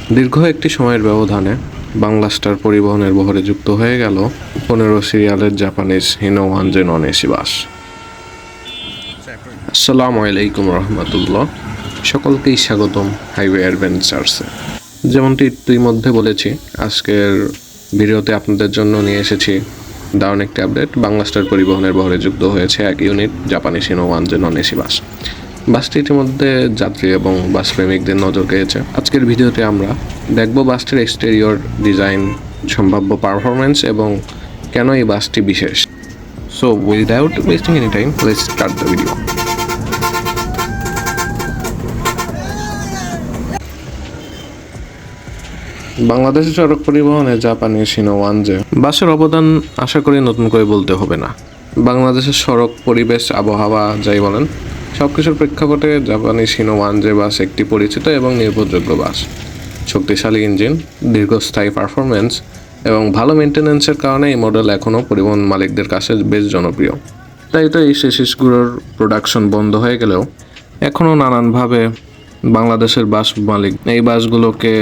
দীর্ঘ একটি সময়ের ব্যবধানে বাংলা স্টার পরিবহনের বহরে যুক্ত হয়ে গেল 15 সিরিয়ালের Japanese Hino one J non AC bus. আসসালামু আলাইকুম রহমতুল্লাহ, সকলকেই স্বাগতম হাইওয়ে অ্যাডভেঞ্চার্সে। যেমনটি ইতিমধ্যে বলেছি, আজকের ভিডিওতে আপনাদের জন্য নিয়ে এসেছি দারুণ একটি আপডেট। বাংলা স্টার পরিবহনের বহরে যুক্ত হয়েছে 1 unit Japanese Hino one J non AC bus. বাসটি ইতিমধ্যে যাত্রী এবং বাস প্রেমিকদের নজর কেড়েছে। আজকের ভিডিওতে আমরা দেখব বাসটির এক্সটেরিয়র ডিজাইন, সম্ভাব্য পারফরমেন্স এবং কেন এই বাসটি বিশেষ। So without wasting any time, let's start the video. বাংলাদেশের সড়ক পরিবহনে জাপানিজ হিনো ওয়ানজে বাসের অবদান আশা করি নতুন করে বলতে হবে না। বাংলাদেশের সড়ক পরিবেশ, আবহাওয়া যাই বলেন, সব কিছুর প্রেক্ষাপটে জাপানিজ হিনো ওয়ানজে বাস একটি পরিচিত এবং নির্ভরযোগ্য বাস। শক্তিশালী ইঞ্জিন, দীর্ঘস্থায়ী পারফরমেন্স এবং ভালো মেনটেন্যান্সের কারণে এই মডেল এখনও পরিবহন মালিকদের কাছে বেশ জনপ্রিয়। তাই তো এই শেষগুলোর প্রোডাকশন বন্ধ হয়ে গেলেও এখনও নানানভাবে বাংলাদেশের বাস মালিক এই বাসগুলোকে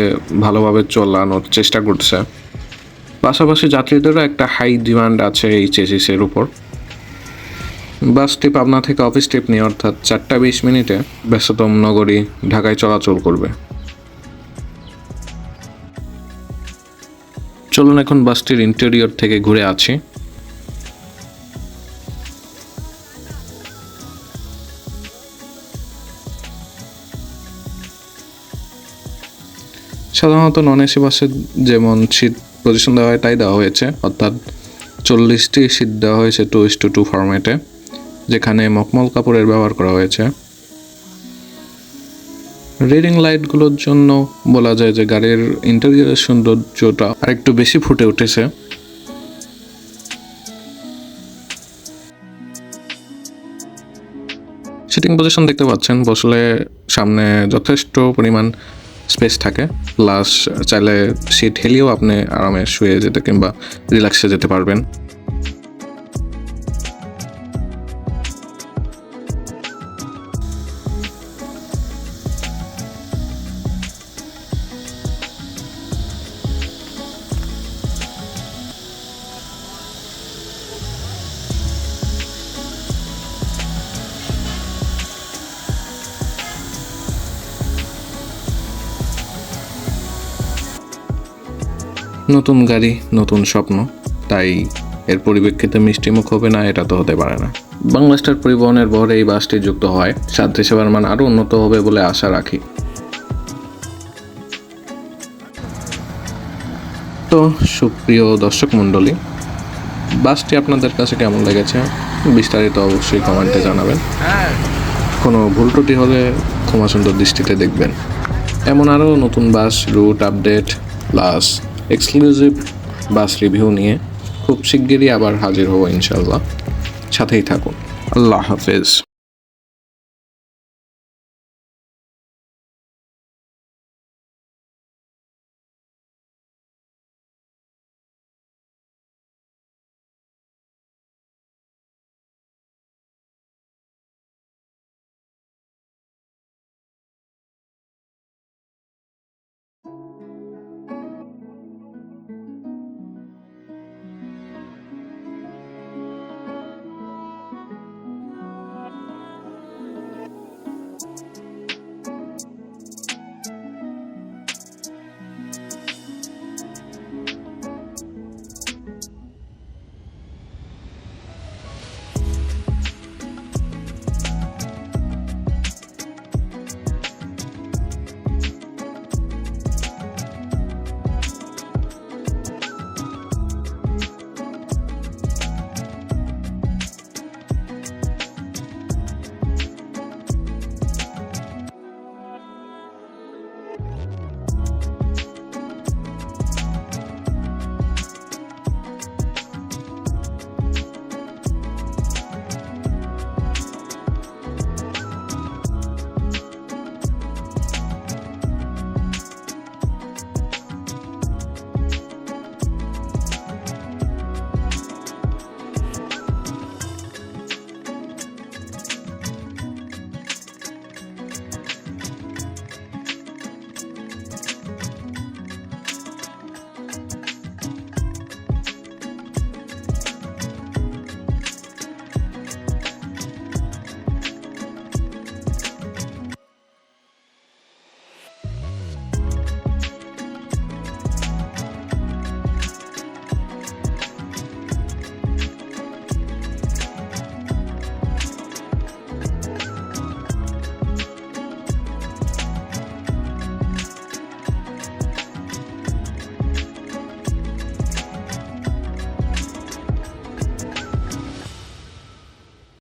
ভালোভাবে চালানোর চেষ্টা করছে। পাশাপাশি যাত্রীদেরও একটা হাই ডিমান্ড আছে এই চেসিসের উপর। বাসটি পাবনা থেকে অফিস ট্রিপ নিয়ে অর্থাৎ 4টা 20 মিনিটে ব্যস্ততম নগরী ঢাকায় চলাচল করবে। চলুন এখন বাসটির ইন্টেরিয়র থেকে ঘুরে আছি। সাধারণত নন এসি বাসে যেমন সিট পজিশন দেওয়া হয় তাই দেওয়া হয়েছে, অর্থাৎ 40টি সিট দেওয়া হয়েছে 2:2 ফরম্যাটে, যেখানে মখমল কাপড়ের ব্যবহার করা হয়েছে। রিডিং লাইটগুলোর জন্য বলা যায় যে গাড়ির ইন্টেরিয়রের সৌন্দর্যটা আরেকটু বেশি ফুটে উঠেছে। সিটিং পজিশন দেখতে পাচ্ছেন, বসলে সামনে যথেষ্ট পরিমাণ স্পেস থাকে, প্লাস চাইলে সিট হেলিয়েও আপনি আরামে শুয়ে যেতে কিংবা রিল্যাক্সে যেতে পারবেন। নতুন গাড়ি, নতুন স্বপ্ন, তাই এর পরিপ্রেক্ষিতে মিষ্টিমুখ হবে না এটা তো হতে পারে না। বাংলা স্টার পরিবহনের বহরে এই বাসটি যুক্ত হয়, যাত্রী সেবার মান আরও উন্নত হবে বলে আশা রাখি। তো সুপ্রিয় দর্শক মণ্ডলী, বাসটি আপনাদের কাছে কেমন লেগেছে বিস্তারিত অবশ্যই কমেন্টে জানাবেন। কোনো ভুল ত্রুটি হলে ক্ষমা সুন্দর দৃষ্টিতে দেখবেন। এমন আরও নতুন bus route update plus exclusive bus review নিয়ে খুব শিগগিরই আবার হাজির হব ইনশাল্লাহ। সাথেই থাকুন। আল্লাহ হাফেজ।